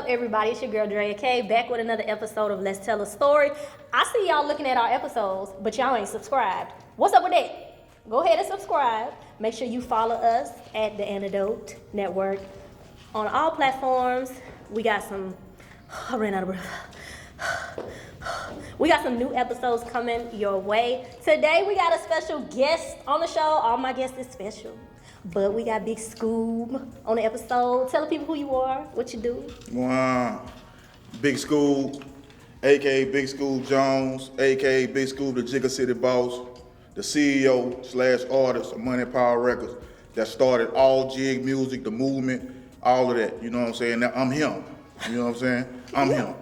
up, everybody? It's your girl, Drea Kay, back with another episode of Let's Tell a Story. I see y'all looking at our episodes, but y'all ain't subscribed. What's up with that? Go ahead and subscribe. Make sure you follow us at The Antidote Network on all platforms. We got some... I ran out of breath. We got some new episodes coming your way. Today, we got a special guest on the show. All my guests is special. But we got Big Scoob on the episode. Tell the people who you are, what you do. Wow. Big Scoob, a.k.a. Big Scoob Jones, a.k.a. Big Scoob, the Jigga City Boss, the CEO/artist of Money Power Records that started all jig music, the movement, all of that. You know what I'm saying? Now, I'm him. You know what I'm saying? I'm him.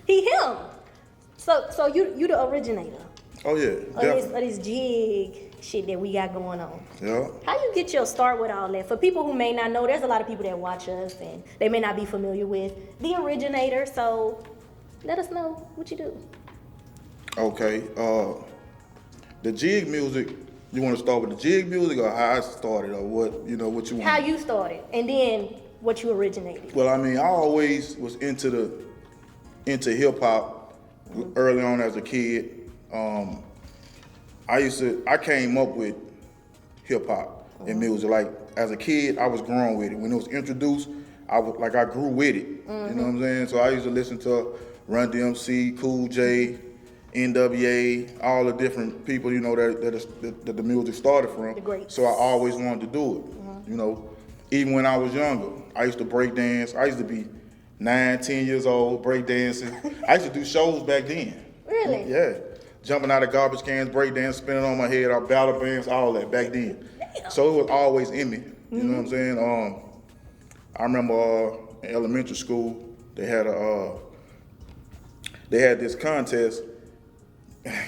He him. So you the originator. Oh yeah, of this jig shit that we got going on. Yeah. How you get your start with all that? For people who may not know, there's a lot of people that watch us and they may not be familiar with the originator. So let us know what you do. Okay. The jig music. You want to start with the jig music or how I started or what you want? How you started and then what you originated. Well, I mean, I always was into hip hop early on as a kid. I came up with hip hop and music. Like as a kid, I was growing with it. When it was introduced, I grew with it. You know what I'm saying? So I used to listen to Run DMC, Cool J, NWA, all the different people, that the music started from. The greats. So I always wanted to do it. Even when I was younger, I used to break dance. I used to be 9, 10 years old, break dancing. I used to do shows back then. Really? Yeah. Jumping out of garbage cans, break dance, spinning on my head, our battle bands, all that back then. Damn. So it was always in me. You know what I'm saying? I remember in elementary school, they had this contest.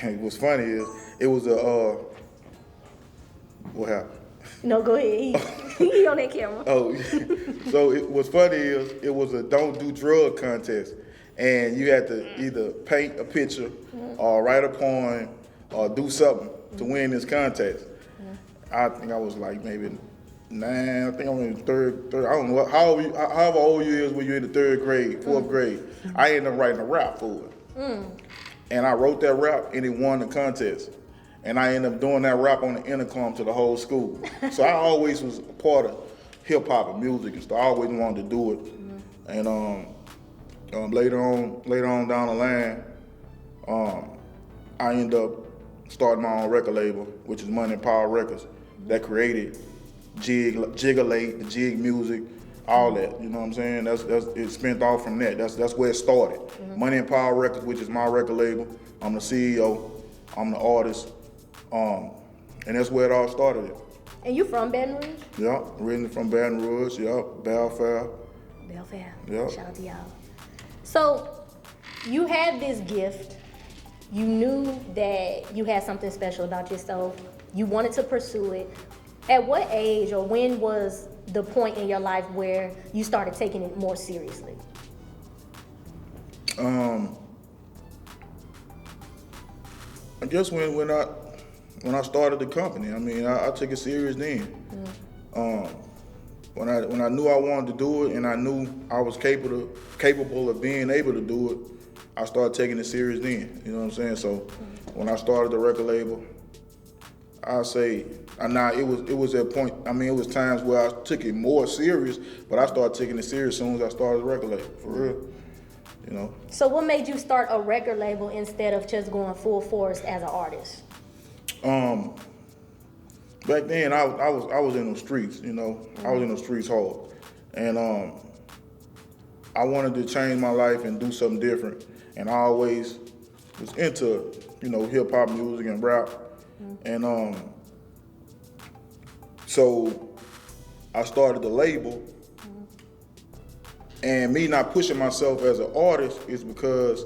What's funny is it was what happened? No, go ahead. He on that camera. Oh, so what's funny is it was a don't do drug contest, and you had to either paint a picture or write a poem or do something to win this contest. I think I was like maybe 9. I think I'm in the third. I don't know however old you is when you're in the 3rd grade, 4th grade. I ended up writing a rap for it, and I wrote that rap and it won the contest. And I ended up doing that rap on the intercom to the whole school. So I always was a part of hip hop and music and stuff. I always wanted to do it. And later on down the line, I ended up starting my own record label, which is Money Power Records, that created Jiggalate, the jig music, all that. You know what I'm saying? That's it spent off from that. That's where it started. Money and Power Records, which is my record label. I'm the CEO. I'm the artist. And that's where it all started. And you from Baton Rouge? Yeah, originally from Baton Rouge, yeah, Belfair. Yeah. Shout out to y'all. So you had this gift. You knew that you had something special about yourself. You wanted to pursue it. At what age or when was the point in your life where you started taking it more seriously? I guess when I started the company, I mean, I took it serious then. When I knew I wanted to do it and I knew I was capable of being able to do it, I started taking it serious then. You know what I'm saying? So when I started the record label, I say, it was at point. I mean, it was times where I took it more serious, but I started taking it serious as soon as I started the record label, for real. So what made you start a record label instead of just going full force as an artist? Back then I was in the streets, I was in the streets hard, and I wanted to change my life and do something different, and I always was into hip hop music and rap, and so I started the label. And me not pushing myself as an artist is because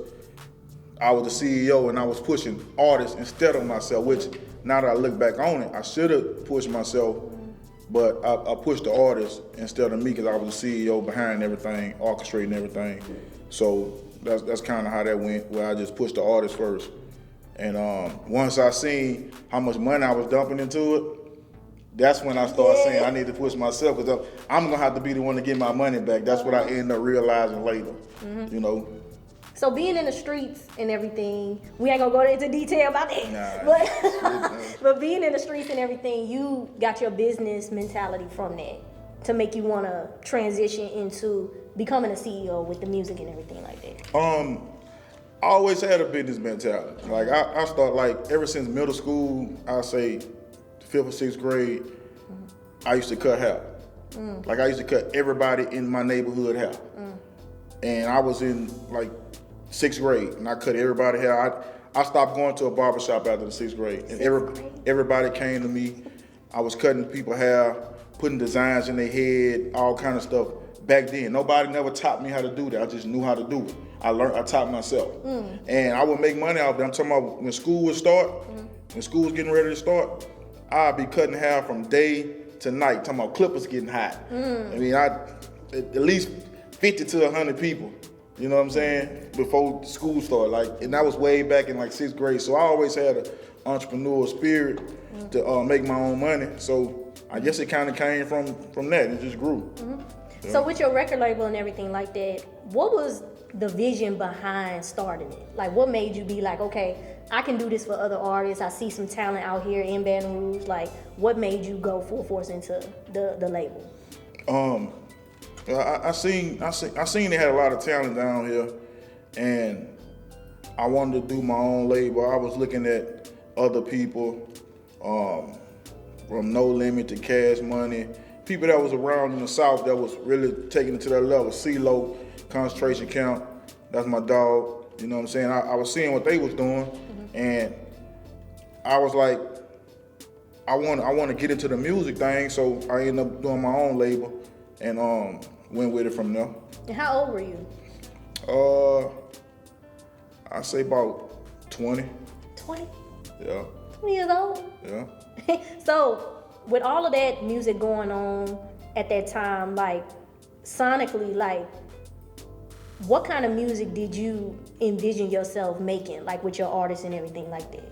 I was the CEO and I was pushing artists instead of myself, which now that I look back on it, I should have pushed myself, but I pushed the artist instead of me because I was the CEO behind everything, orchestrating everything. So that's kind of how that went, where I just pushed the artist first. And once I seen how much money I was dumping into it, That's when I started saying I need to push myself because I'm gonna have to be the one to get my money back. That's what I ended up realizing later. You know. So being in the streets and everything, we ain't gonna go into detail about that. But being in the streets and everything, you got your business mentality from that to make you wanna transition into becoming a CEO with the music and everything like that. I always had a business mentality. Like I start like ever since middle school, I say 5th or 6th grade, I used to cut hair. Like I used to cut everybody in my neighborhood hair. And I was in like 6th grade and I cut everybody hair. I stopped going to a barbershop after the 6th grade. And everybody came to me. I was cutting people hair, putting designs in their head, all kind of stuff. Back then, nobody never taught me how to do that. I just knew how to do it. I taught myself. And I would make money off it. I'm talking about when school would start, when school was getting ready to start, I'd be cutting hair from day to night, talking about clippers getting hot. I mean, at least 50 to 100 people, you know what I'm saying, before school started. Like, and that was way back in like 6th grade. So I always had an entrepreneurial spirit to make my own money. So I guess it kind of came from that. It just grew. Yeah. So with your record label and everything like that, what was the vision behind starting it? Like, what made you be like, okay, I can do this for other artists. I see some talent out here in Baton Rouge. Like, what made you go full force into the label? I seen they had a lot of talent down here, and I wanted to do my own label. I was looking at other people, from No Limit to Cash Money, people that was around in the South that was really taking it to that level. CeeLo, Concentration Camp, that's my dog. You know what I'm saying? I was seeing what they was doing, and I was like, I want to get into the music thing, so I ended up doing my own label, and went with it from there. And how old were you? I say about 20. 20? Yeah. 20 years old? Yeah. So, with all of that music going on at that time, like, sonically, like, what kind of music did you envision yourself making, like, with your artists and everything like that?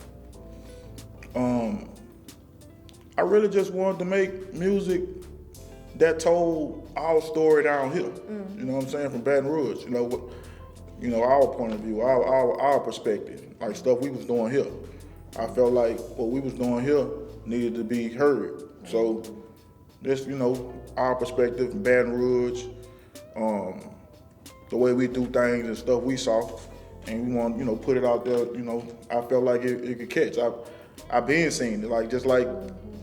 I really just wanted to make music that told our story down here. You know what I'm saying? From Baton Rouge. You know, our point of view, our perspective, like stuff we was doing here. I felt like what we was doing here needed to be heard. So this, you know, our perspective from Baton Rouge, the way we do things and stuff we saw, and we want, you know, put it out there. You know, I felt like it could catch. I've been seeing it, like just like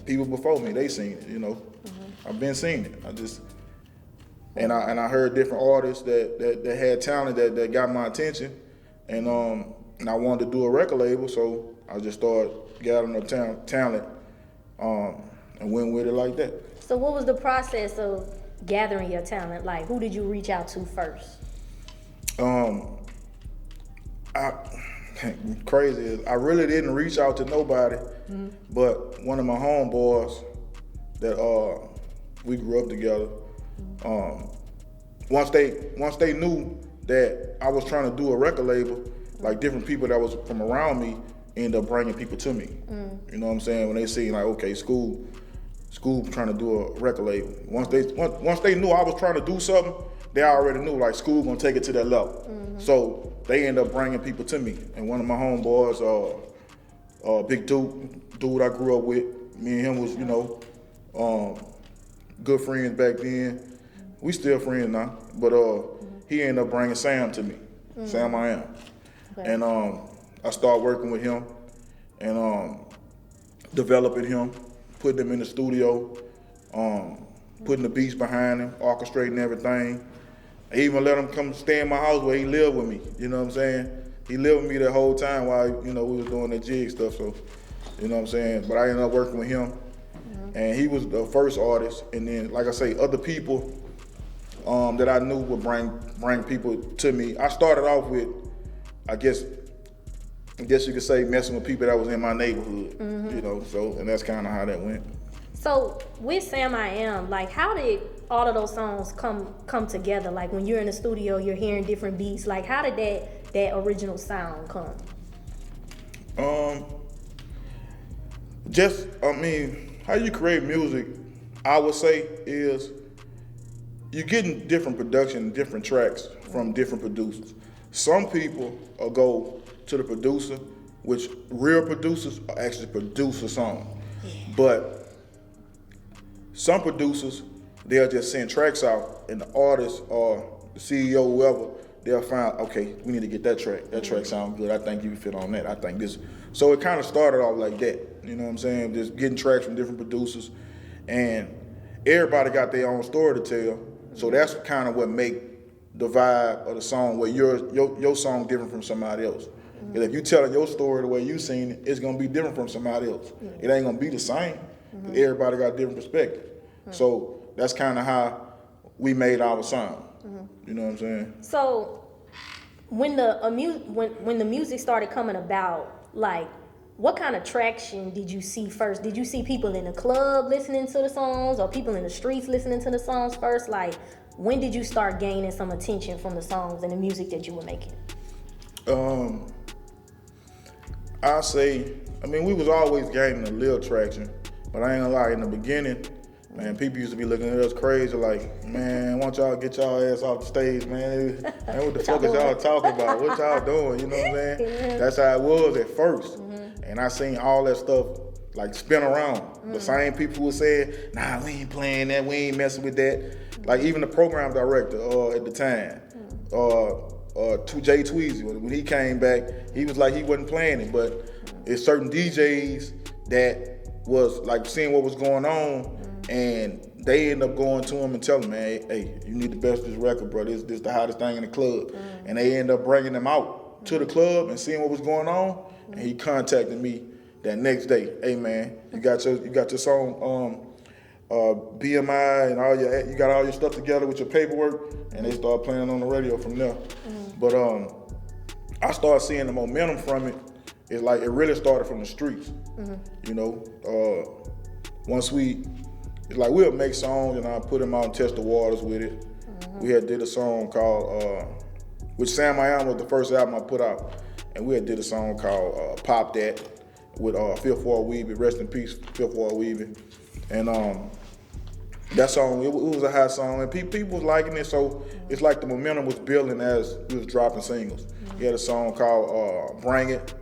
people before me, they seen it. You know, I've been seeing it. I heard different artists that had talent that got my attention, and I wanted to do a record label, so I just started gathering up talent, and went with it like that. So what was the process of gathering your talent? Like, who did you reach out to first? Crazy is I really didn't reach out to nobody, but one of my homeboys that we grew up together. Once they knew that I was trying to do a record label, like different people that was from around me ended up bringing people to me. You know what I'm saying? When they see like, okay, Scoob trying to do a record label. Once they knew I was trying to do something, they already knew like Scoob gonna take it to that level. So they ended up bringing people to me. And one of my homeboys, Big dude I grew up with, me and him was, you know, good friends back then. We still friends now, but he ended up bringing Sam to me. Sam I Am. Okay. And I started working with him and developing him, putting him in the studio, putting the beats behind him, orchestrating everything. I even let him come stay in my house where he lived with me, you know what I'm saying? He lived with me the whole time while, you know, we was doing that jig stuff, so, you know what I'm saying? But I ended up working with him, and he was the first artist, and then, like I say, other people that I knew would bring people to me. I started off with, I guess you could say, messing with people that was in my neighborhood, you know, so, and that's kind of how that went. So with Sam I Am, like, how did all of those songs come together? Like, when you're in the studio, you're hearing different beats. Like, how did that original sound come? How you create music, I would say, is you're getting different production, different tracks from different producers. Some people will go to the producer, which real producers actually produce a song. But some producers, they'll just send tracks out, and the artist or the CEO, whoever, they'll find, okay, we need to get that track. That track sounds good. I think you fit on that. I think this. So it kind of started off like that. You know what I'm saying? Just getting tracks from different producers, and everybody got their own story to tell. So that's kind of what make the vibe of the song, where your song different from somebody else. Because if you telling your story the way you seen it, it's gonna be different from somebody else. It ain't gonna be the same. Everybody got a different perspective. So that's kind of how we made our sound. You know what I'm saying? So when the music started coming about, like, what kind of traction did you see first? Did you see people in the club listening to the songs, or people in the streets listening to the songs first? Like, when did you start gaining some attention from the songs and the music that you were making? I say, we was always gaining a little traction, but I ain't gonna lie, in the beginning, man, people used to be looking at us crazy like, man, why don't y'all get y'all ass off the stage, man? Man, what the fuck is y'all talking about? What y'all doing? You know what I'm saying? That's how it was at first. And I seen all that stuff like spin around. The same people who were saying, nah, we ain't playing that, we ain't messing with that. Like even the program director at the time, Jay Tweezy, when he came back, he was like he wasn't playing it, but it's certain DJs that was like seeing what was going on, and they end up going to him and telling him, man, hey, you need to best this record, bro. This the hottest thing in the club. And they end up bringing them out to the club and seeing what was going on, and he contacted me that next day. Hey man, you got your song BMI and you got all your stuff together with your paperwork, and they started playing on the radio from there. But I started seeing the momentum from it. It's like it really started from the streets. You know, we'll make songs and I put them out and test the waters with it. We had did a song called, which Sam I Am was the first album I put out, and we had did a song called Pop That with Fifth Ward Weebie, rest in peace, Fifth Ward Weebie. And that song, it was a hot song, and people was liking it, so it's like the momentum was building as we was dropping singles. We had a song called Bring It,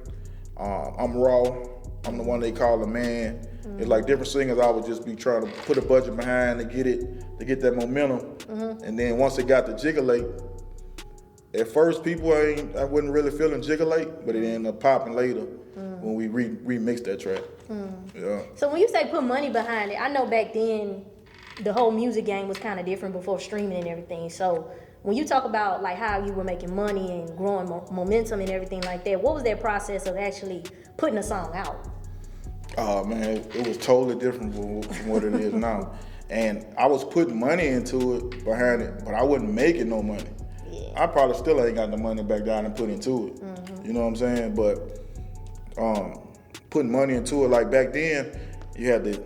I'm Raw, I'm the one they call the man. It's like different singers I would just be trying to put a budget behind to get that momentum. And then once it got to Jiggalate, at first I wasn't really feeling Jiggalate, but it ended up popping later when we remixed that track. Yeah. So when you say put money behind it, I know back then the whole music game was kind of different before streaming and everything. So when you talk about like how you were making money and growing momentum and everything like that, what was that process of actually putting a song out? Oh man, it was totally different from what it is now. And I was putting money into it behind it, but I wasn't making no money. Yeah. I probably still ain't got the money back down and put into it. You know what I'm saying? But putting money into it, like back then, you had to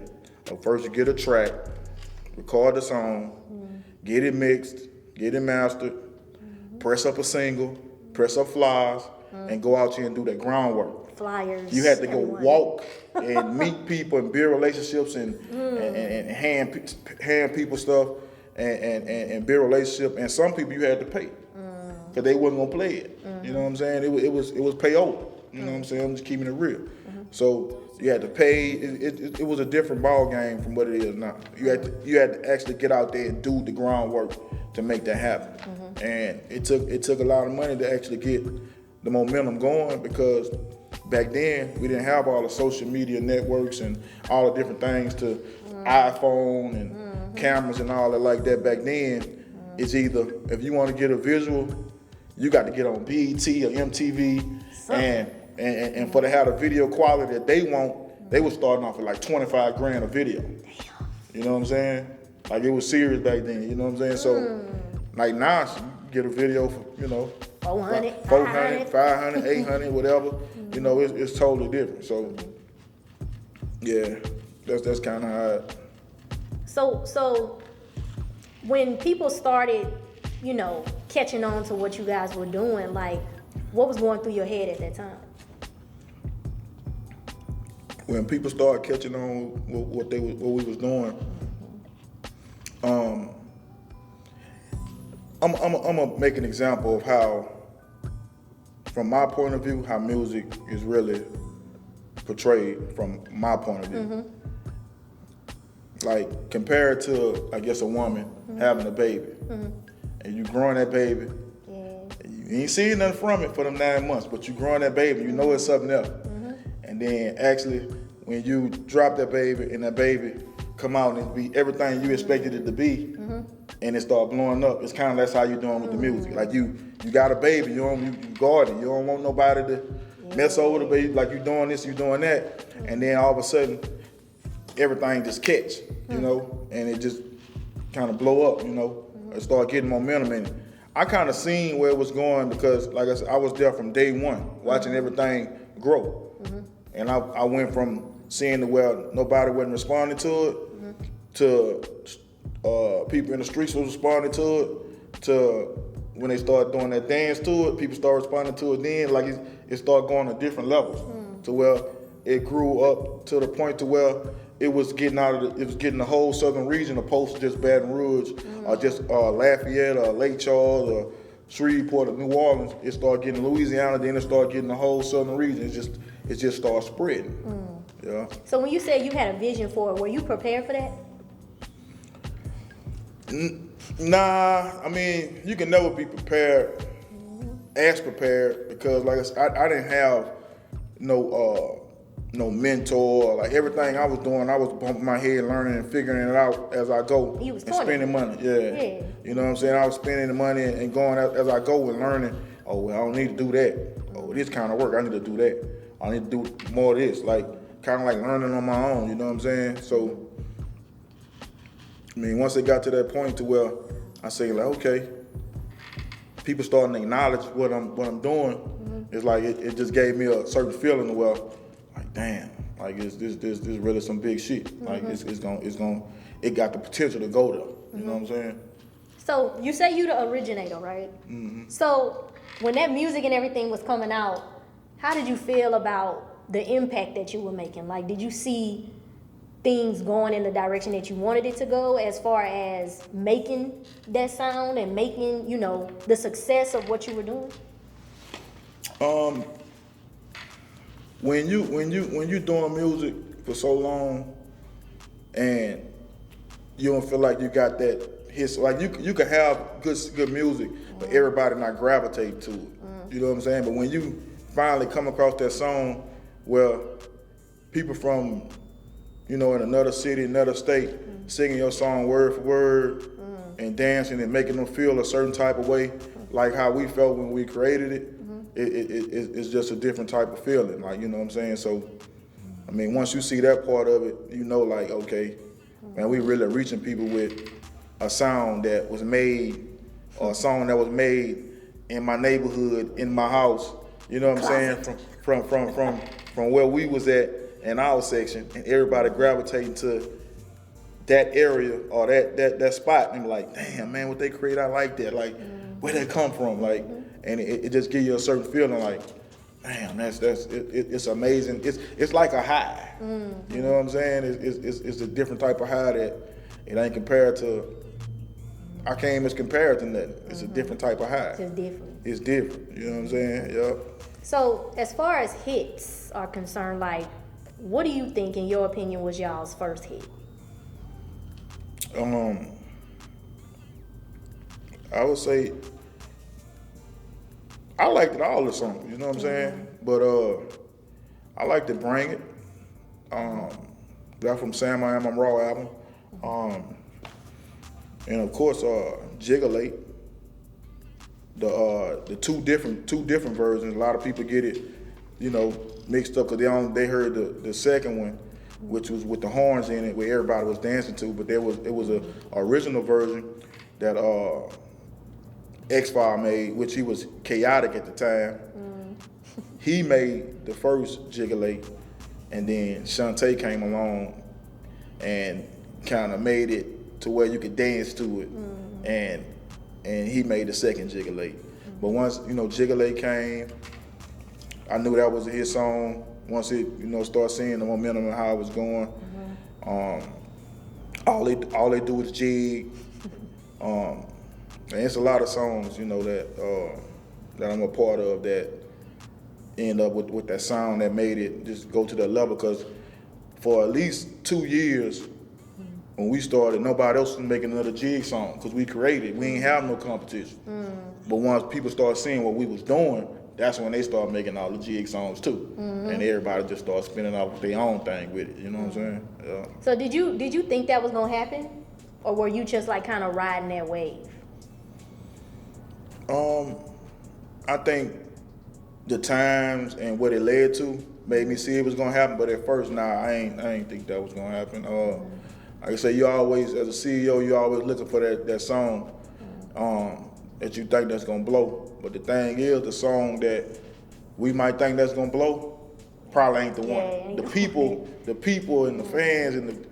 first you get a track, record the song, get it mixed, get it mastered, press up a single, press up flyers, and go out here and do that groundwork. Flyers. You had to go walk and meet people and build relationships and hand people stuff and build relationship. And some people you had to pay because they wasn't gonna play it. You know what I'm saying? It was pay over. You know what I'm saying? I'm just keeping it real. So you had to pay. It was a different ball game from what it is now. You had to actually get out there and do the groundwork to make that happen. And it took a lot of money to actually get the momentum going, because back then we didn't have all the social media networks and all the different things to iPhone and cameras and all that like that. Back then, it's either if you want to get a visual, you got to get on BET or MTV, and for to have the video quality that they want, they were starting off at like $25,000 a video. Damn. You know what I'm saying? Like it was serious back then. You know what I'm saying? So like now, you get a video for 400, 500, 800, whatever. You know, it's totally different. So yeah, that's kind of how it. So when people started, catching on to what you guys were doing, like what was going through your head at that time? when people started catching on what we was doing, I'm gonna make an example of how, from my point of view, how music is really portrayed from my point of view. Like, compared to, I guess, a woman having a baby, and you growing that baby, and you ain't seeing nothing from it for them 9 months, but you growing that baby, you know it's something else. And then actually, when you drop that baby and that baby come out and be everything you expected it to be, and it start blowing up, it's kind of that's how you doing with the music. Like you got a baby, you guard it, you don't want nobody to mess over the baby, like you doing this, you doing that, and then all of a sudden, everything just catch, you know, and it just kind of blow up, you know, and start getting momentum in it. I kind of seen where it was going because, like I said, I was there from day one, watching everything grow. And I went from seeing where nobody wasn't responding to it, to people in the streets was responding to it, to when they started doing that dance to it, people started responding to it then, like it started going to different levels, to where it grew up to the point to where it was getting the whole southern region opposed to just Baton Rouge, or just Lafayette, or Lake Charles, or Shreveport, or New Orleans. It started getting Louisiana, then it started getting the whole southern region. It just started spreading. Yeah. So when you said you had a vision for it, were you prepared for that? Nah, I mean, you can never be prepared, as prepared, because like I said, I didn't have no mentor. Like everything I was doing, I was bumping my head, learning and figuring it out as I go. You was and spending money. Yeah. You know what I'm saying? I was spending the money and going as I go and learning. Oh, well, I don't need to do that. Oh, this kind of work, I need to do that. I need to do more of this. Like, kind of like learning on my own, you know what I'm saying? So, I mean, once it got to that point to where I say, like, okay, people starting to acknowledge what I'm doing, it's like it just gave me a certain feeling of, well, like, damn, like this really some big shit. Like it got the potential to go there. You know what I'm saying? So you say you the originator, right? So when that music and everything was coming out, how did you feel about the impact that you were making? Like, did you see things going in the direction that you wanted it to go, as far as making that sound and making, you know, the success of what you were doing? When you doing music for so long and you don't feel like you got that hit, like you can have good music, but everybody not gravitate to it. You know what I'm saying? But when you finally come across that song where people from, you know, in another city, another state, singing your song word for word and dancing and making them feel a certain type of way, like how we felt when we created it, it's just a different type of feeling, like, you know what I'm saying? So, I mean, once you see that part of it, you know, like, okay, man, we really reaching people with a sound that was made, or a song that was made in my neighborhood, in my house, you know what I'm saying? From where we was at in our section, and everybody gravitating to that area or that spot, and be like, damn, man, what they create, I like that. Like, where they come from, like, and it just gives you a certain feeling, like, damn, it's amazing. It's like a high. You know what I'm saying? It's a different type of high that it ain't compared to. I can't even compare it to nothing. It's a different type of high. It's different. It's different. You know what I'm saying? Yep. So as far as hits are concerned, like, what do you think, in your opinion, was y'all's first hit? I would say I liked it all the songs, you know what I'm saying? But I liked to Bring It. That from Sam I Am I'm Raw album. And of course Jiggalate. The two different versions. A lot of people get it, you know, mixed up because they heard the second one, which was with the horns in it, where everybody was dancing to. But it was a original version that X-File made, which he was chaotic at the time. He made the first Jiggalate, and then Shantae came along and kind of made it to where you could dance to it, and he made the second Jiggalate. But once, you know, Jiggalate came, I knew that was his song, once it, start seeing the momentum and how it was going, all they do is jig. And it's a lot of songs, that I'm a part of that end up with that sound that made it just go to that level. Because for at least 2 years, when we started, nobody else was making another jig song because we created. We ain't have no competition. But once people started seeing what we was doing, that's when they started making all the jig songs too. And everybody just started spinning off their own thing with it. You know what I'm saying? Yeah. So did you think that was gonna happen, or were you just like kind of riding that wave? I think the times and what it led to made me see it was gonna happen. But at first, I ain't think that was gonna happen. Like I say, you always, as a CEO, you always looking for that song that you think that's gonna blow. But the thing is, the song that we might think that's gonna blow probably ain't the one. The people and the fans and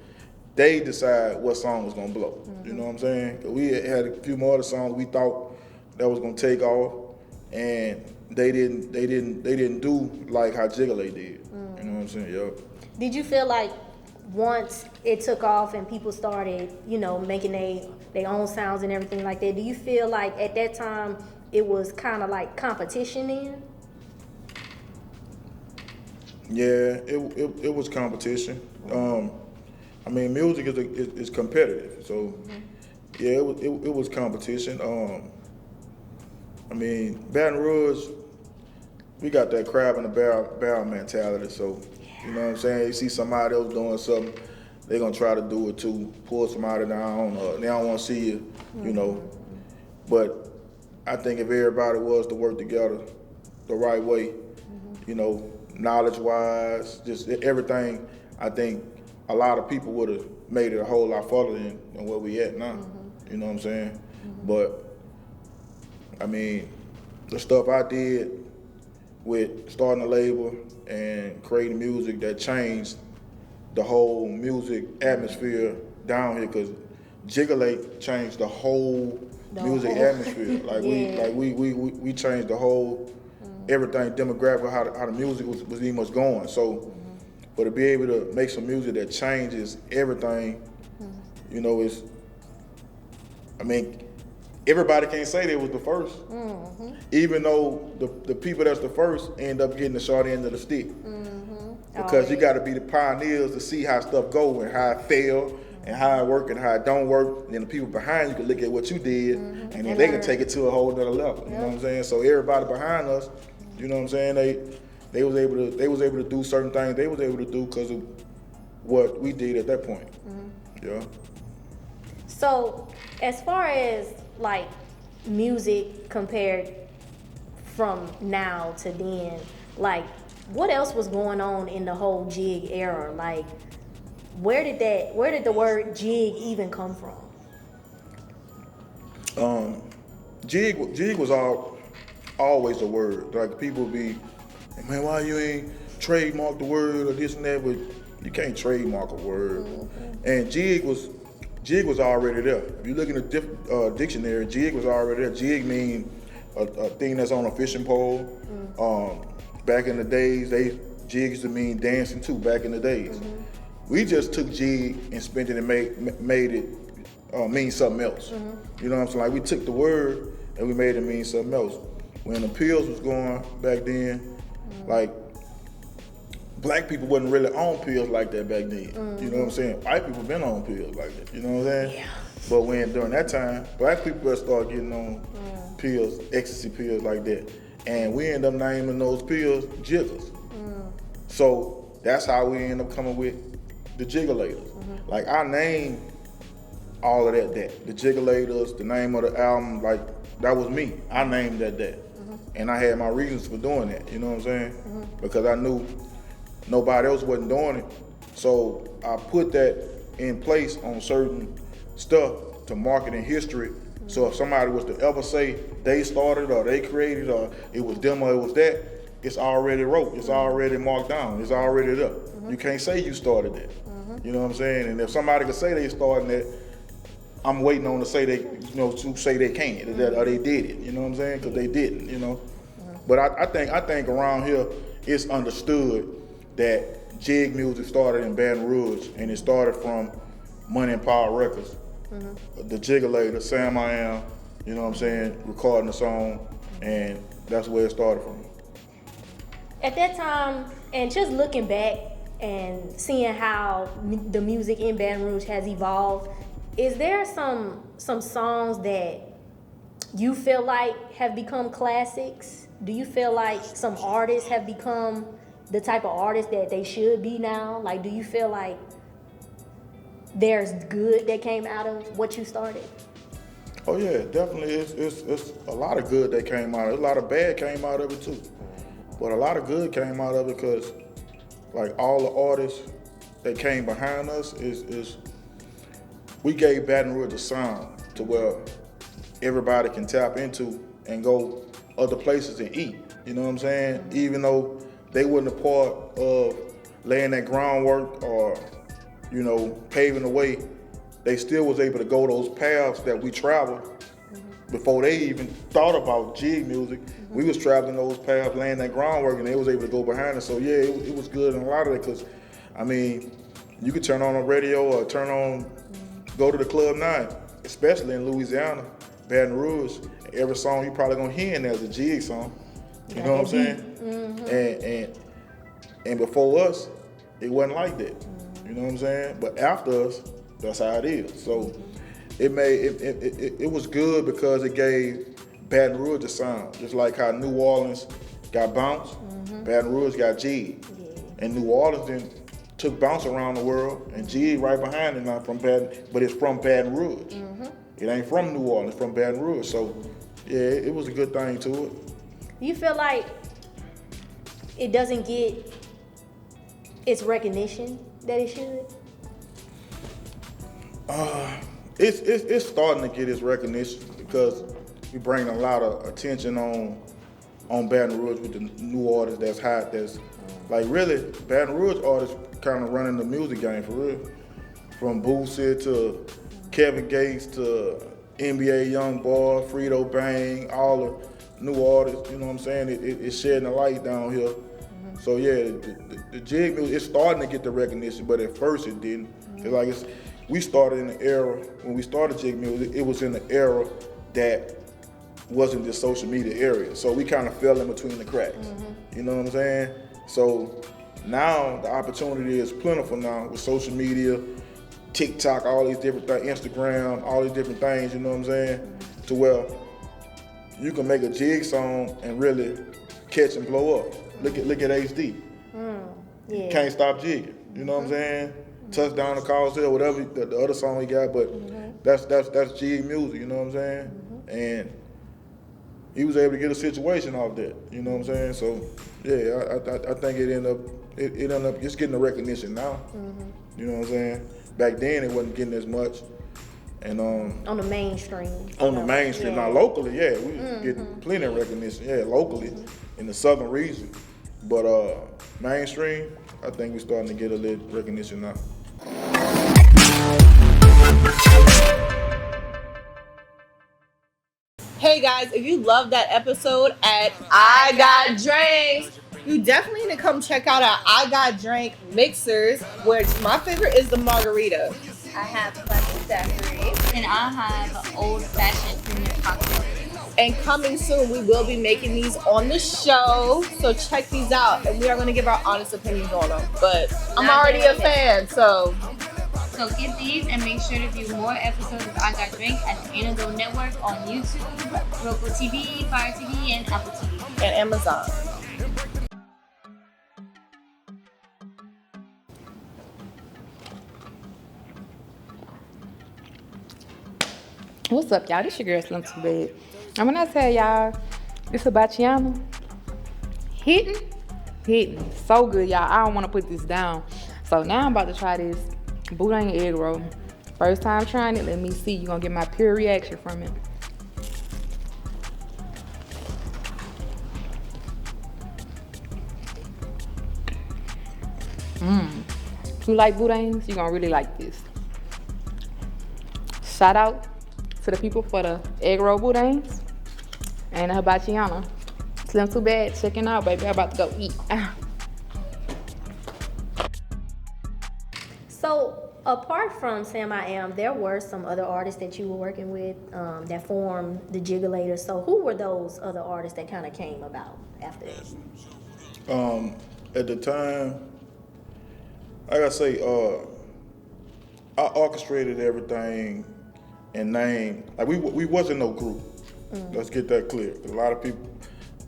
they decide what song was gonna blow. You know what I'm saying? 'Cause we had a few more other songs we thought that was gonna take off, and they didn't do like how Jiggly did. You know what I'm saying? Yeah. Did you feel like once it took off and people started, making their own sounds and everything like that, do you feel like at that time it was kind of like competition then? Yeah, it was competition. Music is competitive, so yeah, it was competition. Baton Rouge, we got that crab in the barrel mentality, so you know what I'm saying? You see somebody else doing something, they're gonna try to do it too, pull somebody down, they don't wanna see you, But I think if everybody was to work together the right way, knowledge-wise, just everything, I think a lot of people would have made it a whole lot further than where we at now. You know what I'm saying? But the stuff I did with starting a label and creating music that changed the whole music atmosphere down here, because Jiggly changed the whole music atmosphere. Like we changed the whole everything demographic, how the music was even much going. So, but to be able to make some music that changes everything, is, everybody can't say they was the first, even though the people that's the first end up getting the short end of the stick. Because you got to be the pioneers to see how stuff go and how it fail and how it work and how it don't work. And then the people behind you can look at what you did and then they can take it to a whole nother level. You know what I'm saying? So everybody behind us, you know what I'm saying? They was able to do certain things they was able to do because of what we did at that point. Yeah. So as far as like music compared from now to then, like what else was going on in the whole jig era? Like where did the word jig even come from? Jig was always a word. Like people be, man, why you ain't trademark the word or this and that? But you can't trademark a word. And jig was already there. If you look in the dictionary, jig was already there. Jig mean a thing that's on a fishing pole. Back in the days, jig used to mean dancing too. Back in the days, we just took jig and spent it and made it mean something else. You know what I'm saying? Like we took the word and we made it mean something else. When the pills was going back then, like black people wasn't really on pills like that back then. You know what I'm saying? White people been on pills like that. You know what I'm saying? Yeah. But during that time, black people started getting on pills, ecstasy pills like that. And we end up naming those pills jiggers. So that's how we end up coming with the jiggulators. Like I named all of that. The jiggulators, the name of the album, like that was me. I named that. And I had my reasons for doing that, you know what I'm saying? Because I knew nobody else wasn't doing it. So I put that in place on certain stuff to market in history. So if somebody was to ever say they started or they created or it was them or it was that, it's already wrote, it's already marked down, it's already there. You can't say you started that. You know what I'm saying? And if somebody could say they started that, I'm waiting on to say to say they can't or they did it. You know what I'm saying? Because they didn't. But I think around here it's understood that jig music started in Baton Rouge, and it started from Money and Power Records. The Jiggulator, Sam I Am, you know what I'm saying, recording the song, and that's where it started from. At that time, and just looking back and seeing how the music in Baton Rouge has evolved, is there some songs that you feel like have become classics? Do you feel like some artists have become the type of artists that they should be now? Like, do you feel like there's good that came out of what you started? Oh yeah, definitely. It's a lot of good that came out of it. A lot of bad came out of it too. But a lot of good came out of it because, like, all the artists that came behind us is we gave Baton Rouge a sound to where everybody can tap into and go other places and eat. You know what I'm saying? Even though they wasn't a part of laying that groundwork or, you know, paving the way, they still was able to go those paths that we traveled before they even thought about jig music. We was traveling those paths, laying that groundwork, and they was able to go behind us. So yeah, it was good in a lot of it, because, I mean, you could turn on a radio or go to the Club 9, especially in Louisiana, Baton Rouge. Every song you probably gonna hear in there is a jig song. You know what I'm saying? And before us, it wasn't like that. You know what I'm saying? But after us, that's how it is. So it was good because it gave Baton Rouge a sound. Just like how New Orleans got bounce, Baton Rouge got jig. And New Orleans then took bounce around the world, and jig right behind it now but it's from Baton Rouge. It ain't from New Orleans, it's from Baton Rouge. So yeah, it was a good thing to it. You feel like it doesn't get its recognition that it should? It's starting to get its recognition because we bring a lot of attention on Baton Rouge with the new artists that's hot. That's like, really, Baton Rouge artists kind of running the music game for real. From Boosie to Kevin Gates to NBA YoungBoy, Frito Bang, all the new artists. You know what I'm saying? It's shedding the light down here. So yeah, the jig music, it's starting to get the recognition, but at first it didn't. We started in the era, when we started jig music, it was in the era that wasn't the social media area. So we kind of fell in between the cracks. You know what I'm saying? So now the opportunity is plentiful now with social media, TikTok, all these different things, Instagram, all these different things, you know what I'm saying? To where you can make a jig song and really catch and blow up. Look at HD. Yeah. Can't Stop Jigging. You know what I'm saying? Touchdown to Carousel, whatever the other song he got, but that's jig music, you know what I'm saying? And he was able to get a situation off that, you know what I'm saying? So yeah, I think it ended up just getting the recognition now. You know what I'm saying? Back then it wasn't getting as much. And on the mainstream. On the mainstream. Now locally, yeah, we was getting plenty of recognition, locally in the southern region. But mainstream, I think we're starting to get a little recognition now. Hey guys, if you love that episode at I Got Drinks, you definitely need to come check out our I Got Drink mixers, which my favorite is the margarita. I have classic daiquiri, and I have old-fashioned premium cocktail. And coming soon, we will be making these on the show, so check these out, and we are going to give our honest opinions on them. But I'm already a fan, so get these and make sure to view more episodes of I Got Drink at the Antidote Network on YouTube, Roku TV, Fire TV, and Apple TV. And Amazon. What's up, y'all? This your girl Slim Too Bad. And when I tell y'all, this hibachiano, hitting, so good, y'all. I don't want to put this down. So now I'm about to try this boudin egg roll. First time trying it, let me see. You're gonna get my pure reaction from it. If you like boudins, you're gonna really like this. Shout out to the people for the egg roll boudins and the hibachiano. Slim Too Bad, checking out, baby. I'm about to go eat. Apart from Sam I Am, there were some other artists that you were working with that formed the Jiggalators. So who were those other artists that kind of came about after that? At the time, like I say, I orchestrated everything and named, like we wasn't no group. Let's get that clear. A lot of people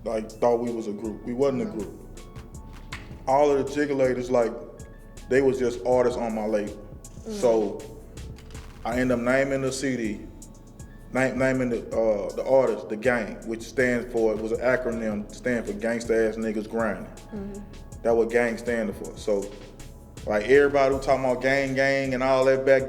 like thought we was a group. We wasn't a group. All of the Jiggalators, like, they was just artists on my label. So I ended up naming the CD, naming the artist, the gang, which stands for, it was an acronym, stand for Gangsta Ass Niggas Grinding. That what gang standing for. So, like, everybody was talking about gang and all that back,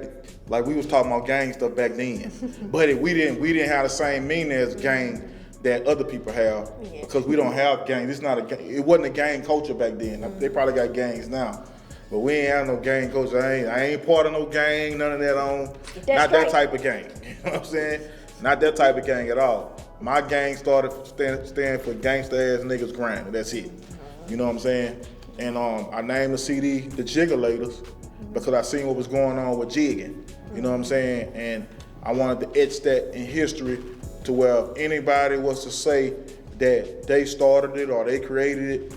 like, we was talking about gang stuff back then. But we didn't have the same meaning as gang that other people have, because we don't have gangs. It's not a gang. It wasn't a gang culture back then. They probably got gangs now. But we ain't have no gang culture. I ain't part of no gang, none of that on. Not that type of gang. You know what I'm saying? Not that type of gang at all. My gang started stand for Gangsta Ass Niggas Grinding. That's it. You know what I'm saying? And I named the CD The Jiggalators because I seen what was going on with jigging. You know what I'm saying? And I wanted to etch that in history to where if anybody was to say that they started it or they created it,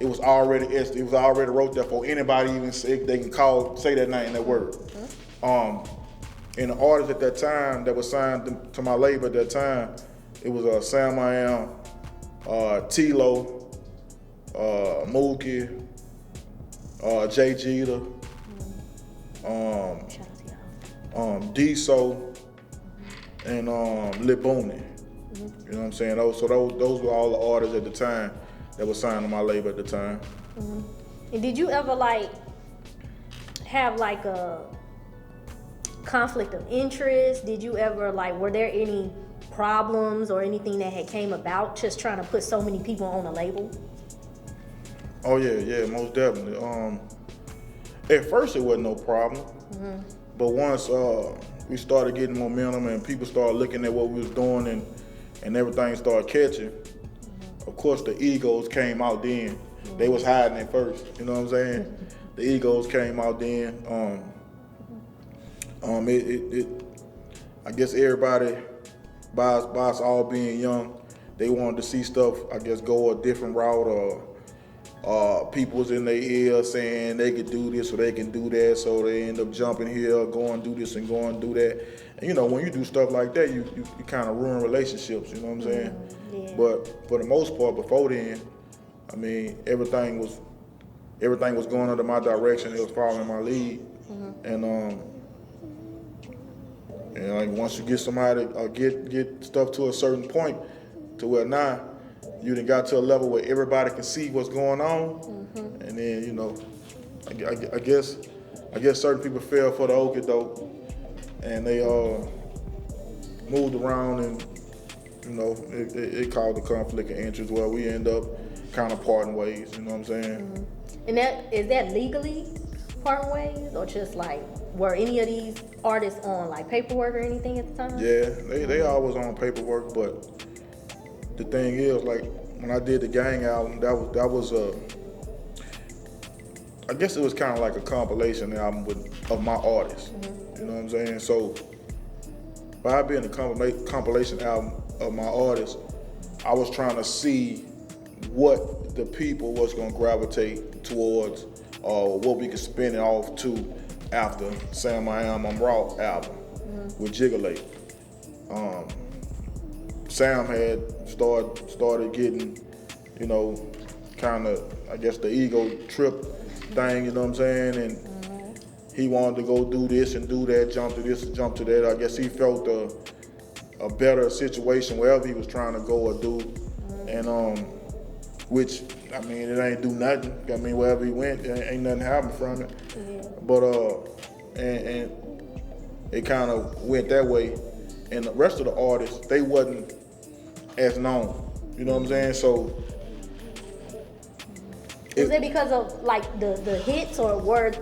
it was already etched. It was already wrote there for anybody even say they can say that name, that word. And the artists at that time that was signed to my label at that time, it was Sam I Am, T-Lo, Mookie, Jay Jeter, D-So, and Lil Booney. You know what I'm saying? Those were all the artists at the time that was signed to my label at the time. And did you ever have a conflict of interest? Did you ever were there any problems or anything that had came about just trying to put so many people on a label? Oh yeah, most definitely. At first it wasn't no problem, but once we started getting momentum and people started looking at what we was doing and everything started catching, of course the egos came out then. They was hiding at first, you know what I'm saying? The egos came out then. I guess everybody, by us all being young, they wanted to see stuff, I guess, go a different route, or people was in their ear saying they could do this or they can do that, so they end up jumping here, going do this and going do that. And when you do stuff like that, you kind of ruin relationships, you know what I'm saying? Yeah. But for the most part, before then, I mean, everything was going under my direction. It was following my lead, and once you get somebody get stuff to a certain point, to where now you done got to a level where everybody can see what's going on, and then I guess certain people fell for the okie-doke, and they moved around, and it caused a conflict of interest where we end up kind of parting ways. You know what I'm saying? And is that legally parting ways, or just were any of these artists on paperwork or anything at the time? Yeah, they always on paperwork, but the thing is, when I did the Gang album, that was I guess it was kind of like a compilation album of my artists. You know what I'm saying? So by being a compilation album of my artists, I was trying to see what the people was gonna gravitate towards, or what we could spin it off to after Sam I Am, I'm Raw album with Jiggalate. Sam had started getting, kind of, I guess, the ego trip thing, you know what I'm saying? And he wanted to go do this and do that, jump to this and jump to that. I guess he felt a better situation wherever he was trying to go or do. And which, I mean, it ain't do nothing. I mean, wherever he went, ain't nothing happened from it. Yeah. But and it kind of went that way. And the rest of the artists, they wasn't as known. You know what I'm saying? So was it because of the hits, or was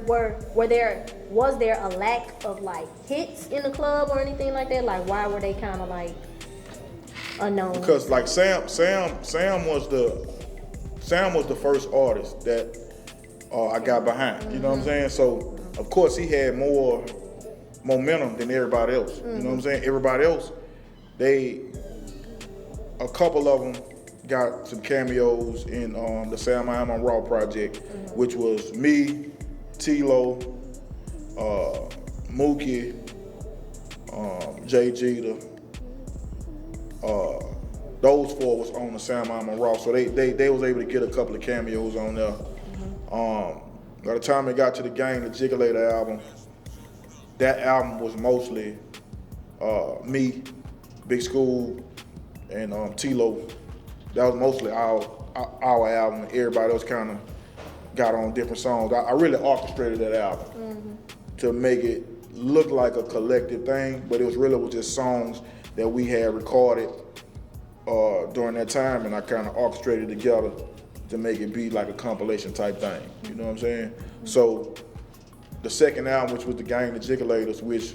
there a lack of hits in the club or anything like that? Why were they kind of unknown? Because Sam was the first artist that I got behind. You know what I'm saying? So of course, he had more momentum than everybody else. You know what I'm saying? Everybody else, a couple of them got some cameos in the Sam I Am on Raw project, which was me, T-Lo, Mookie, Jay Jeter. Those four was on the Sam I Am on Raw, so they was able to get a couple of cameos on there. By the time it got to the Gang the Jiggulator album, that album was mostly me, Big Scoob, and T-Lo. That was mostly our album. Everybody else kind of got on different songs. I really orchestrated that album to make it look like a collective thing, but it was just songs that we had recorded during that time, and I kind of orchestrated together to make it be like a compilation type thing. You know what I'm saying? So the second album, which was the Gang the Jiggulators, which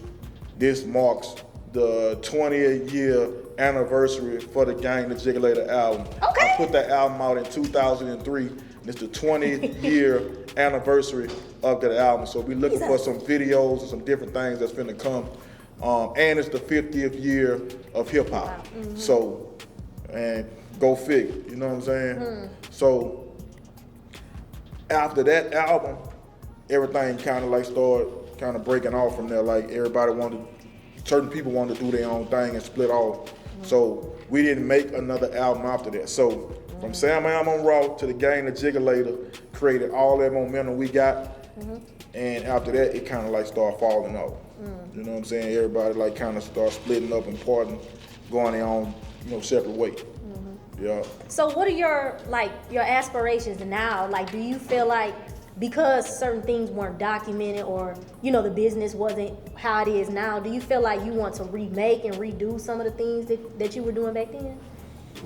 this marks the 20th year anniversary for the Gang the Jiggulator album. Okay. I put that album out in 2003, and it's the 20th year anniversary of that album. So we're looking for some videos and some different things that's finna come. And it's the 50th year of hip hop. Wow. So, and go figure, you know what I'm saying? So after that album, everything kind of like started kind of breaking off from there. Like certain people wanted to do their own thing and split off. So we didn't make another album after that. So from Sam I Am on Raw to the Gang the Jiggulator created all that momentum we got. And after that, it kind of like started falling off. You know what I'm saying? Everybody like kind of started splitting up and parting, going their own, separate way. Yeah. So what are your aspirations now? Like, do you feel like because certain things weren't documented or, the business wasn't how it is now, do you feel like you want to remake and redo some of the things that you were doing back then?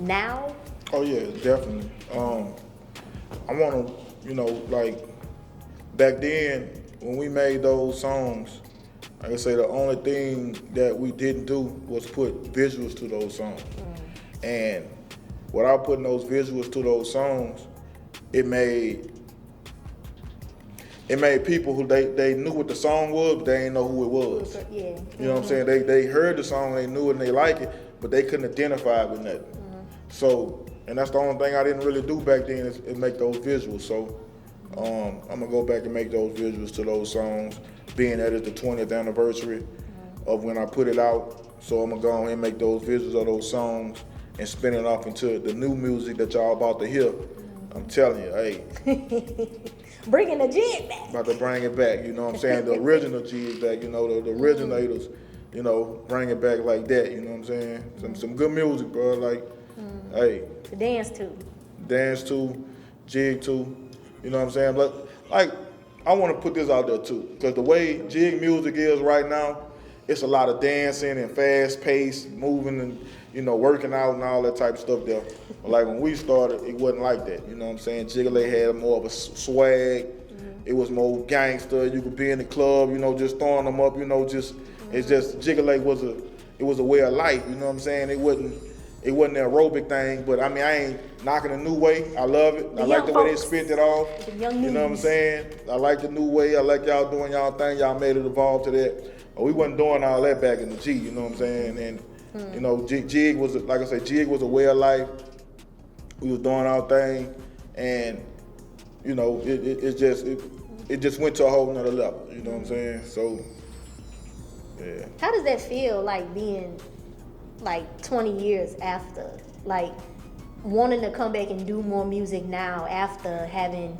Now? Oh yeah, definitely. I want to, back then when we made those songs, like I say, the only thing that we didn't do was put visuals to those songs. And without putting those visuals to those songs, it made people who they knew what the song was, but they didn't know who it was. Yeah. You know what I'm saying? They heard the song, they knew it and they like it, but they couldn't identify it with nothing. So, and that's the only thing I didn't really do back then is make those visuals. So I'm gonna go back and make those visuals to those songs, being that it's the 20th anniversary of when I put it out. So I'm gonna go ahead and make those visuals of those songs and spin it off into the new music that y'all about to hear. I'm telling you, hey. Bringing the jig back. About to bring it back, you know what I'm saying? The original jig back, the originators, bring it back like that, you know what I'm saying? Some good music, bro, like, hey. To dance to. Dance to, jig to, you know what I'm saying? But, like, I want to put this out there too, because the way jig music is right now, it's a lot of dancing and fast paced, moving and, working out and all that type of stuff there. But like when we started, it wasn't like that, you know what I'm saying? Jiggly had more of a swag. It was more gangster. You could be in the club, just throwing them up, it's just Jiggly was a way of life, you know what I'm saying? It wasn't an aerobic thing, but I mean, I ain't knocking a new way. I love it. I like the way they spit it off. You know what I'm saying? I like the new way. I like y'all doing y'all thing. Y'all made it evolve to that. But we wasn't doing all that back in the G, you know what I'm saying? And, jig was, like I said, jig was a way of life. We was doing our thing. And, it just went to a whole nother level, you know what I'm saying? So, yeah. How does that feel, like being 20 years after, wanting to come back and do more music now after having,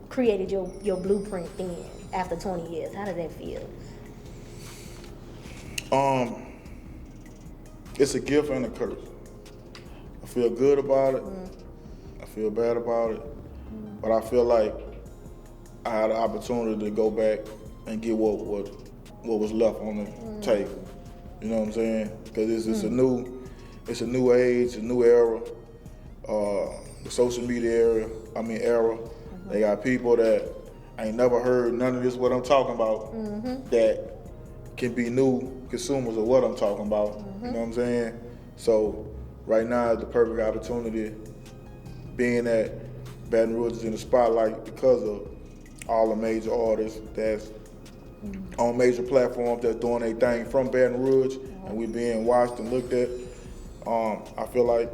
created your blueprint then after 20 years? How does that feel? It's a gift and a curse. I feel good about it. I feel bad about it. But I feel like I had an opportunity to go back and get what was left on the table. You know what I'm saying? Because it's a new age, a new era. The social media era. They got people that ain't never heard none of this what I'm talking about that can be new consumers of what I'm talking about. You know what I'm saying? So right now is the perfect opportunity, being that Baton Rouge is in the spotlight because of all the major artists that's on major platforms that's doing their thing from Baton Rouge, and we being watched and looked at. I feel like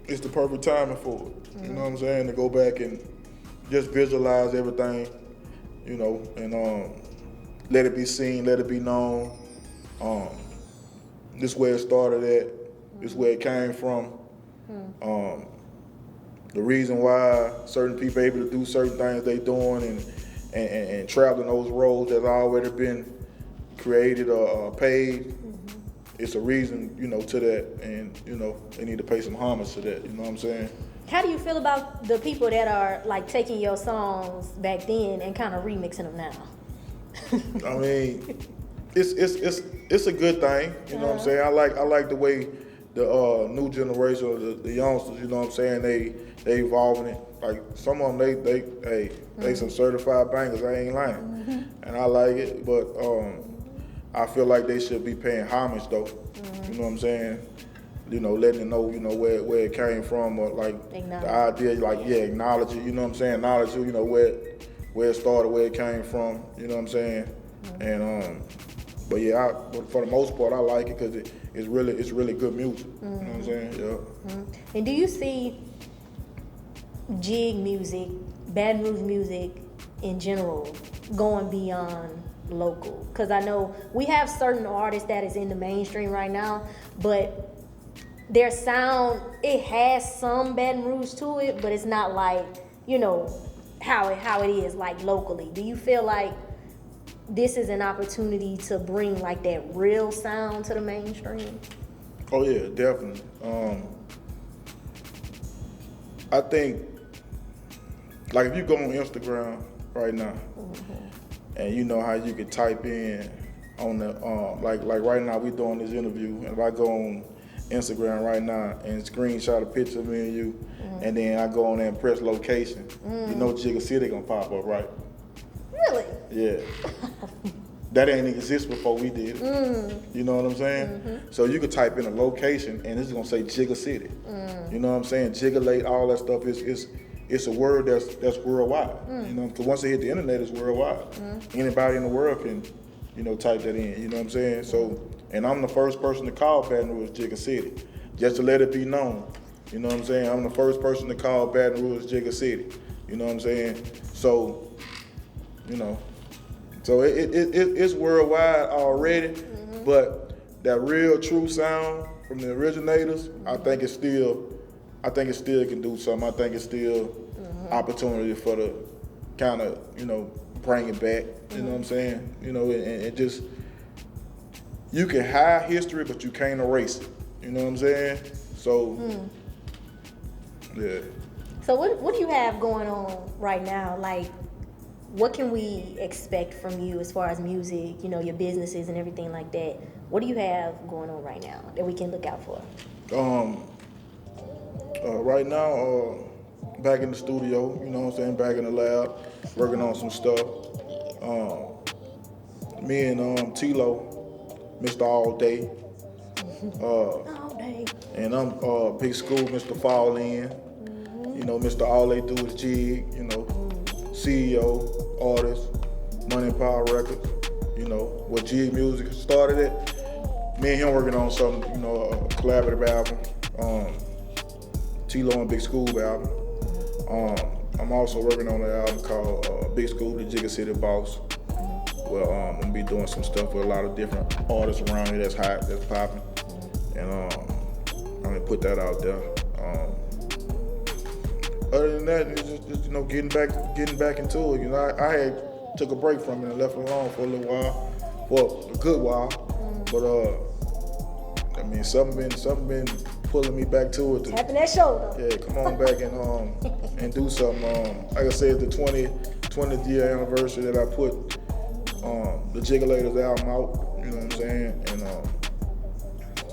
it's the perfect timing for it. You know what I'm saying? To go back and just visualize everything, you know, and let it be seen, let it be known. This where it started at. This where it came from. The reason why certain people able to do certain things they doing and traveling those roads that's already been created or paid. It's a reason, you know, to that, and you know they need to pay some homage to that. You know what I'm saying? How do you feel about the people that are like taking your songs back then and kind of remixing them now? I mean, it's a good thing. You know what I'm saying? I like the way the new generation of the youngsters. You know what I'm saying? They evolving it. Like some of them, they some certified bangers. I ain't lying, and I like it. But I feel like they should be paying homage though. You know what I'm saying? You know, letting them know, you know, where it came from, or like the idea, like acknowledge it. You know what I'm saying? Acknowledge it. You know where it started, where it came from. You know what I'm saying? And but yeah, but for the most part, I like it because it's really good music. You know what I'm saying? Yeah. And do you see jig music, Baton Rouge music in general, going beyond local? Because I know we have certain artists that is in the mainstream right now, but their sound, it has some Baton Rouge to it, but it's not like, you know, how it is like locally. Do you feel like this is an opportunity to bring like that real sound to the mainstream? Oh yeah, definitely. I think, like if you go on Instagram right now, and you know how you can type in on the like right now we doing this interview, and if I go on Instagram right now and screenshot a picture of me and you, and then I go on there and press location, you know Jigga City gonna pop up, right? Really? Yeah. That ain't exist before we did it. You know what I'm saying? So you could type in a location and it's gonna say Jigga City. You know what I'm saying? Jiggalate, all that stuff it's a word that's worldwide. You know, because once it hit the internet, it's worldwide. Anybody in the world can, you know, type that in. You know what I'm saying? So, and I'm the first person to call Baton Rouge Jigga City, just to let it be known. You know what I'm saying? I'm the first person to call Baton Rouge Jigga City. You know what I'm saying? So, you know, so it's worldwide already, but that real true sound from the originators, I think it still can do something. I think it's still opportunity for the kind of, you know, bring it back. You know what I'm saying? You know, and it just, you can hide history, but you can't erase it. You know what I'm saying? So, yeah. So what do you have going on right now? Like, what can we expect from you as far as music, you know, your businesses and everything like that? What do you have going on right now that we can look out for? Right now, back in the studio, you know what I'm saying, back in the lab, working on some stuff. Me and T-Lo, Mr. All Day. All day. And I'm Big Scoob, Mr. Fall In. You know, Mr. All They Do Is Jig, you know, CEO, artist, Money and Power Records. You know, where Jig Music started it. Me and him working on some, you know, a collaborative album. T-Lo and Big Scoob album. I'm also working on an album called Big Scoob, the Jigga City Boss. Well, I'm gonna be doing some stuff with a lot of different artists around here that's hot, that's popping. And I'm gonna put that out there. Other than that, it's just you know, getting back into it. You know, I had took a break from it and left it alone for a little while, for a good while. But I mean, something been pulling me back to it. Tapping that shoulder. Yeah, come on back and do something. Like I said, the 20th year anniversary that I put the Jiggalators album out. You know what I'm saying? And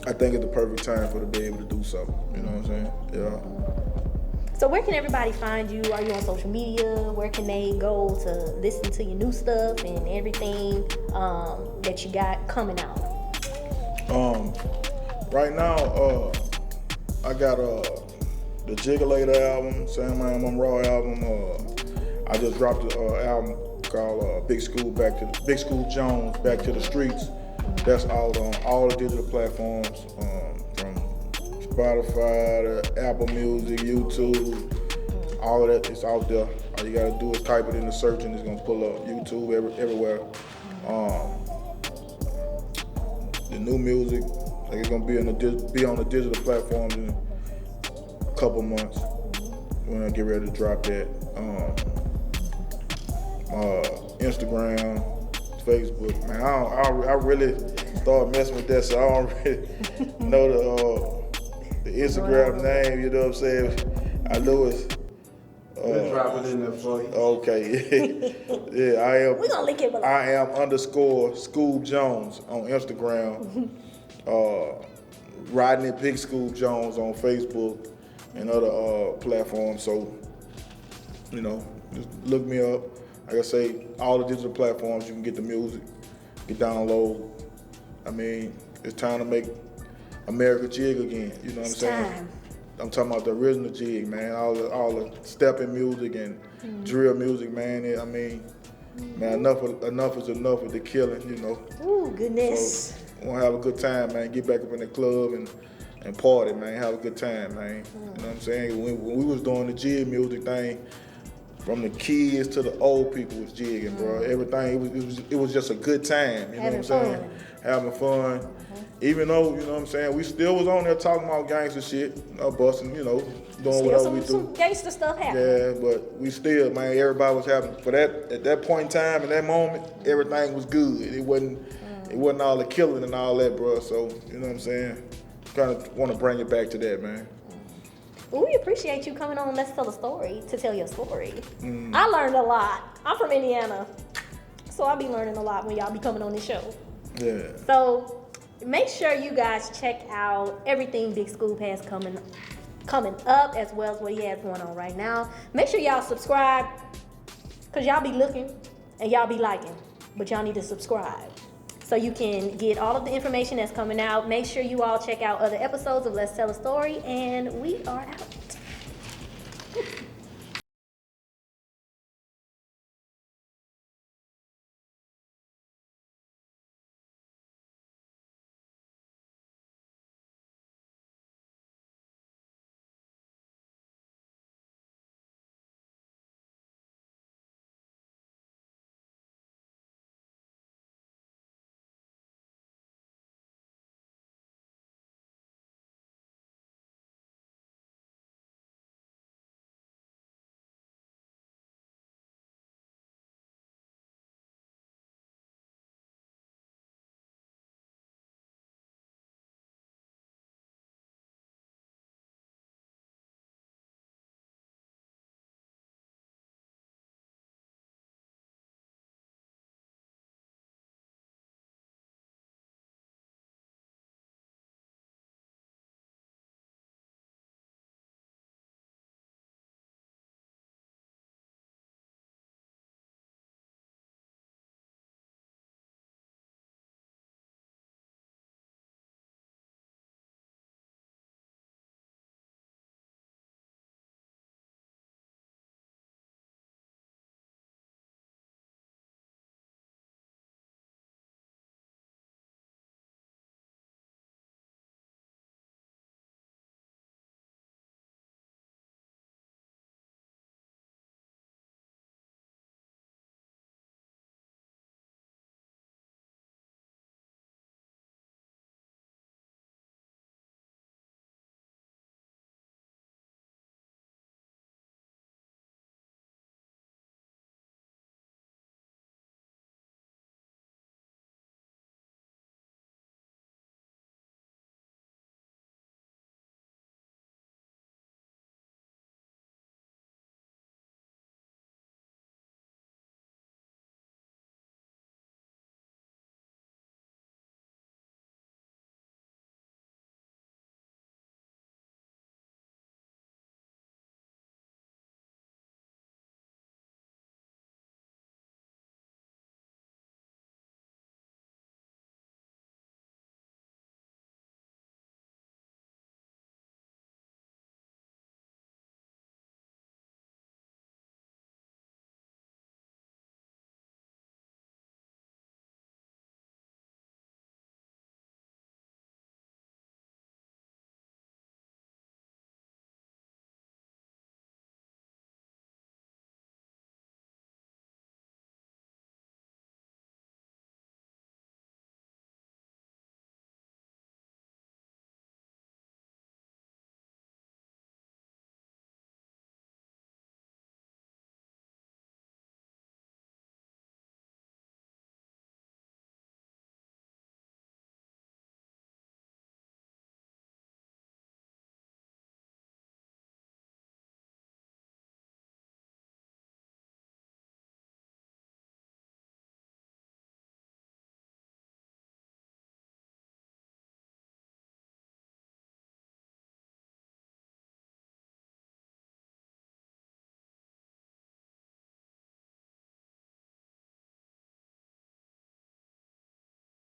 I think it's the perfect time for to be able to do something. You know what I'm saying? Yeah. So where can everybody find you? Are you on social media? Where can they go to listen to your new stuff and everything that you got coming out? Right now, I got the Jiggalator album, Sam I Am Raw album. I just dropped an album called Big Scoob Jones, Back to the Streets. That's out on all the digital platforms, from Spotify to Apple Music, YouTube, all of that is out there. All you gotta do is type it in the search and it's gonna pull up YouTube everywhere. The new music, like it's gonna be on the digital platforms in a couple months. When I get ready to drop that. Instagram, Facebook, man, I really started messing with that, so I don't really know the Instagram name, you know what I'm saying? I know it's We'll drop it in there for you. okay. Yeah, I am. We're gonna link it below. I am _Scoob Jones on Instagram. Riding it Big Scoob Jones on Facebook and other platforms. So, you know, just look me up. Like I say, all the digital platforms you can get the music, get download. I mean, it's time to make America jig again. You know what I'm saying? Time. I'm talking about the original jig, man. All the stepping music and drill music, man. I mean, man, enough is enough with the killing, you know. Ooh, goodness. So, wanna have a good time, man. Get back up in the club and party, man. Have a good time, man. You know what I'm saying? When we was doing the jig music thing, from the kids to the old people was jigging, bro. Everything, it was just a good time. You know what I'm saying? Having fun. Even though, you know what I'm saying, we still was on there talking about gangster shit, busting, you know, doing Still whatever we do. some gangster stuff happening. Yeah, but we still, man, everybody was having, at that point in time, in that moment, everything was good. It wasn't all the killing and all that, bro. So, you know what I'm saying? Kind of want to bring it back to that, man. Well, we appreciate you coming on Let's Tell a Story to tell your story. I learned a lot. I'm from Indiana, so I'll be learning a lot when y'all be coming on this show. Yeah. So make sure you guys check out everything Big Scoob has coming up, as well as what he has going on right now. Make sure y'all subscribe, because y'all be looking and y'all be liking, but y'all need to subscribe so you can get all of the information that's coming out. Make sure you all check out other episodes of Let's Tell a Story, and we are out.